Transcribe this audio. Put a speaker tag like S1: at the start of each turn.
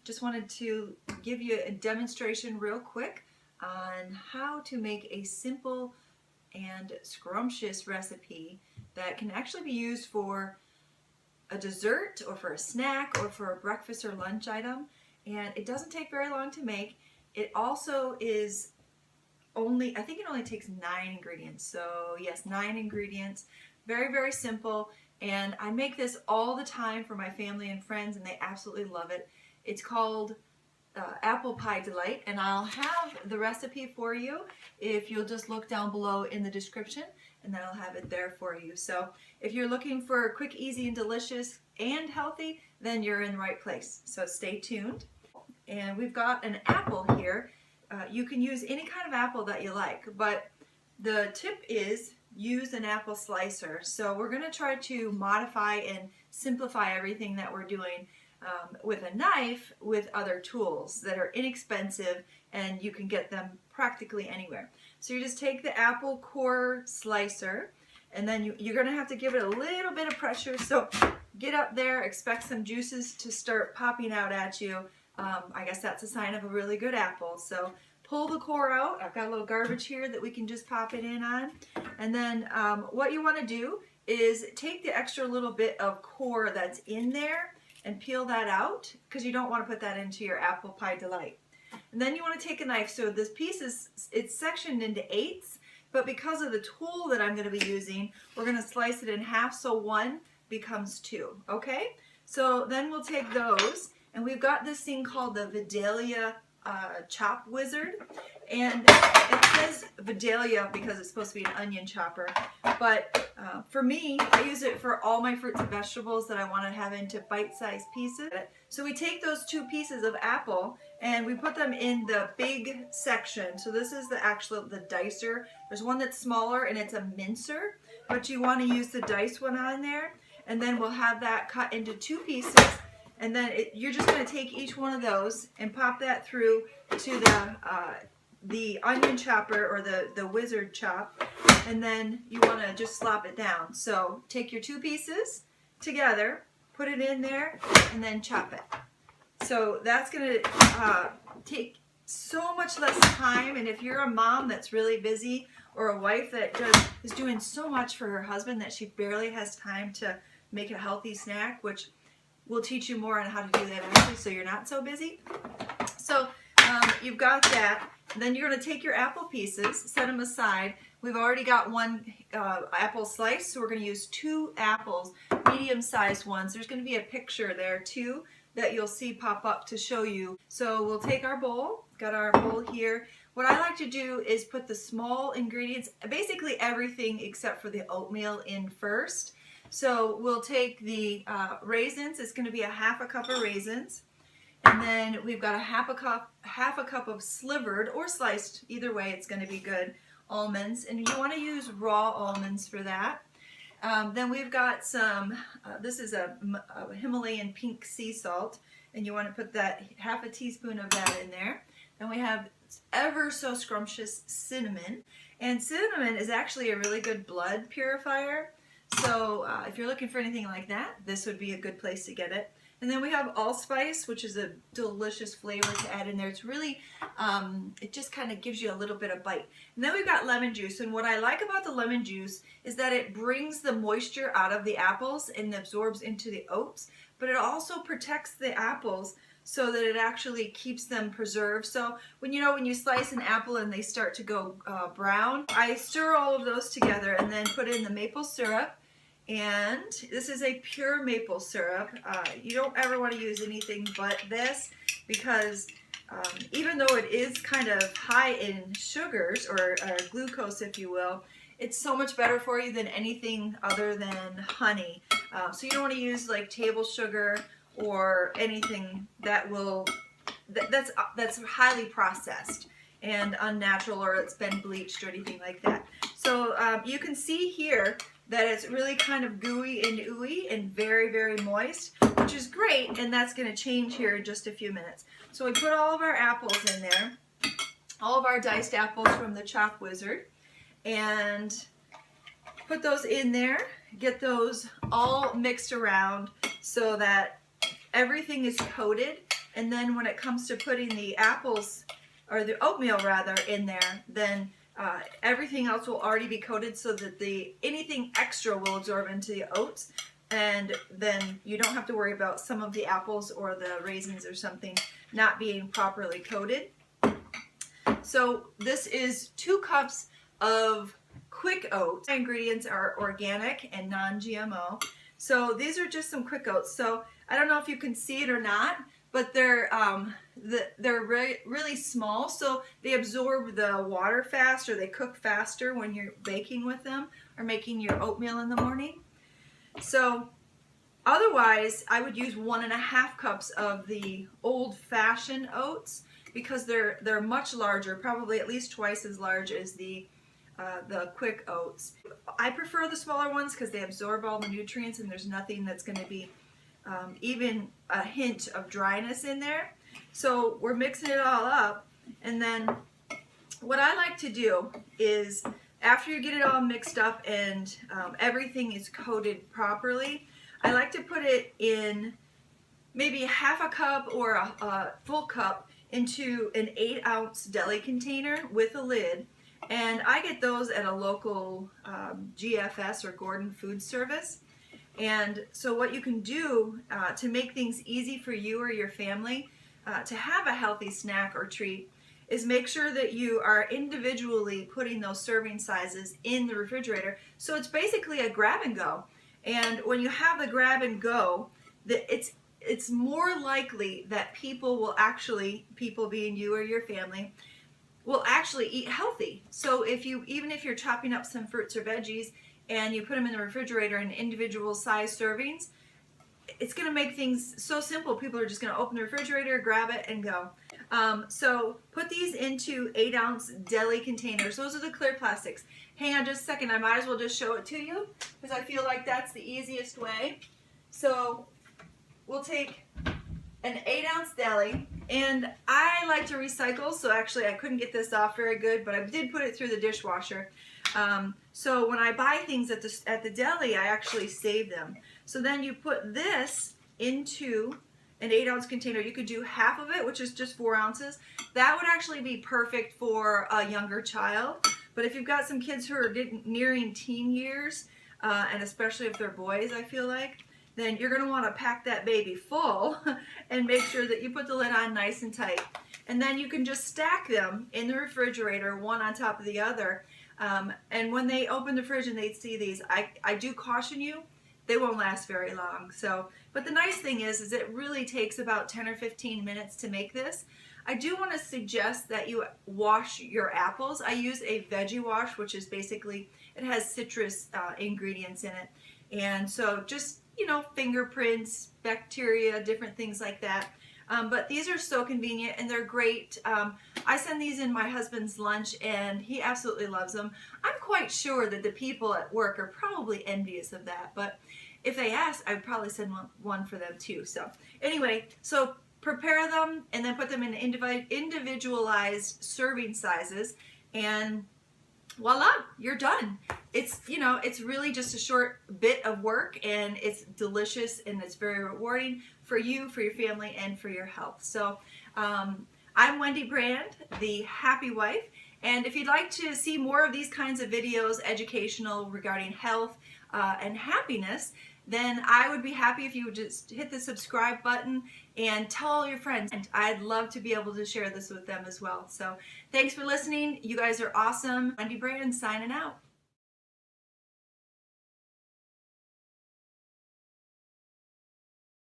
S1: just wanted to give you a demonstration real quick on how to make a simple and scrumptious recipe that can actually be used for a dessert or for a snack or for a breakfast or lunch item. And it doesn't take very long to make. It also is I think it only takes 9 ingredients. So yes, 9 ingredients. Very, very simple. And I make this all the time for my family and friends, and they absolutely love it. It's called Apple Pie Delight, and I'll have the recipe for you if you'll just look down below in the description, and then I'll have it there for you. So if you're looking for quick, easy, and delicious and healthy, then you're in the right place. So stay tuned. And we've got an apple here. You can use any kind of apple that you like, but the tip is use an apple slicer. So we're going to try to modify and simplify everything that we're doing with a knife with other tools that are inexpensive and you can get them practically anywhere. So you just take the apple core slicer, and then you're going to have to give it a little bit of pressure. So get up there, expect some juices to start popping out at you. I guess that's a sign of a really good apple. So pull the core out. I've got a little garbage here that we can just pop it in on. And then what you want to do is take the extra little bit of core that's in there and peel that out, because you don't want to put that into your Apple Pie Delight. And then you want to take a knife. So this piece it's sectioned into 8ths, but because of the tool that I'm going to be using, we're going to slice it in half so 1 becomes 2. Okay? So then we'll take those, and we've got this thing called the Vidalia chop wizard, and it says Vidalia because it's supposed to be an onion chopper, but for me, I use it for all my fruits and vegetables that I want to have into bite-sized pieces. So we take those 2 pieces of apple and we put them in the big section. So this is the dicer. There's one that's smaller and it's a mincer, but you want to use the dice one on there, and then we'll have that cut into 2 pieces. And then you're just going to take each one of those and pop that through to the onion chopper or the wizard chop, and then you want to just slop it down. So take your 2 pieces together, put it in there, and then chop it. So that's going to take so much less time, and if you're a mom that's really busy or a wife that is doing so much for her husband that she barely has time to make a healthy snack, which we'll teach you more on how to do that actually so you're not so busy. So you've got that. And then you're going to take your apple pieces, set them aside. We've already got 1 apple slice, so we're going to use 2 apples, medium-sized ones. There's going to be a picture there too that you'll see pop up to show you. So we'll take our bowl, got our bowl here. What I like to do is put the small ingredients, basically everything except for the oatmeal, in first. So we'll take the raisins. It's going to be a half a cup of raisins, and then we've got a half a cup of slivered or sliced, either way it's going to be good, almonds, and you want to use raw almonds for that. Then we've got some this is a Himalayan pink sea salt, and you want to put that half a teaspoon of that in there. Then we have ever so scrumptious cinnamon, and cinnamon is actually a really good blood purifier. So if you're looking for anything like that, this would be a good place to get it. And then we have allspice, which is a delicious flavor to add in there. It's really, it just kind of gives you a little bit of bite. And then we've got lemon juice. And what I like about the lemon juice is that it brings the moisture out of the apples and absorbs into the oats, but it also protects the apples so that it actually keeps them preserved. So when you slice an apple and they start to go brown, I stir all of those together and then put in the maple syrup. And this is a pure maple syrup. You don't ever want to use anything but this, because even though it is kind of high in sugars or glucose, if you will, it's so much better for you than anything other than honey. So you don't want to use like table sugar or anything that's highly processed and unnatural, or it's been bleached or anything like that. So you can see here that it's really kind of gooey and ooey and very, very moist, which is great, and that's going to change here in just a few minutes. So we put all of our apples in there, all of our diced apples from the Chop Wizard, and put those in there, get those all mixed around so that everything is coated And then when it comes to putting the apples, or the oatmeal rather, in there, then everything else will already be coated so that anything extra will absorb into the oats, and then you don't have to worry about some of the apples or the raisins or something not being properly coated. So this is 2 cups of quick oats. My ingredients are organic and non-GMO. So these are just some quick oats. So I don't know if you can see it or not, but they're really small, so they absorb the water fast, or they cook faster when you're baking with them or making your oatmeal in the morning. So otherwise, I would use 1.5 cups of the old-fashioned oats, because they're much larger, probably at least twice as large as the quick oats. I prefer the smaller ones because they absorb all the nutrients, and there's nothing that's going to be even a hint of dryness in there. So we're mixing it all up, and then what I like to do is, after you get it all mixed up and everything is coated properly, I like to put it in maybe 1/2 cup or a full cup into an 8-ounce deli container with a lid. And I get those at a local GFS or Gordon Food Service. And so what you can do to make things easy for you or your family to have a healthy snack or treat is make sure that you are individually putting those serving sizes in the refrigerator. So it's basically a grab and go. And when you have the grab and go, it's more likely that people being you or your family, will actually eat healthy. So even if you're chopping up some fruits or veggies and you put them in the refrigerator in individual size servings, it's going to make things so simple. People are just going to open the refrigerator, grab it, and go. So put these into 8-ounce deli containers. Those are the clear plastics. Hang on just a second. I might as well just show it to you because I feel like that's the easiest way. So we'll take an 8-ounce deli, and I like to recycle, so actually I couldn't get this off very good, but I did put it through the dishwasher. So when I buy things at the deli, I actually save them. So then you put this into an 8-ounce container. You could do half of it, which is just 4 ounces. That would actually be perfect for a younger child. But if you've got some kids who are nearing teen years, and especially if they're boys, I feel like, then you're going to want to pack that baby full and make sure that you put the lid on nice and tight. And then you can just stack them in the refrigerator, one on top of the other. And when they open the fridge and they see these, I do caution you, they won't last very long. So, but the nice thing is it really takes about 10 or 15 minutes to make this. I do want to suggest that you wash your apples. I use a veggie wash, which is basically, it has citrus ingredients in it. And so just, fingerprints, bacteria, different things like that. But these are so convenient and they're great. I send these in my husband's lunch and he absolutely loves them. I'm quite sure that the people at work are probably envious of that, but if they ask, I'd probably send one for them too. So anyway, so prepare them and then put them in individualized serving sizes, and voila, you're done. It's really just a short bit of work, and it's delicious and it's very rewarding for you, for your family, and for your health. So I'm Wendy Brand, the Happy Wife, and if you'd like to see more of these kinds of videos, educational regarding health and happiness, then I would be happy if you would just hit the subscribe button and tell all your friends. And I'd love to be able to share this with them as well. So thanks for listening. You guys are awesome. Wendy Brand signing out.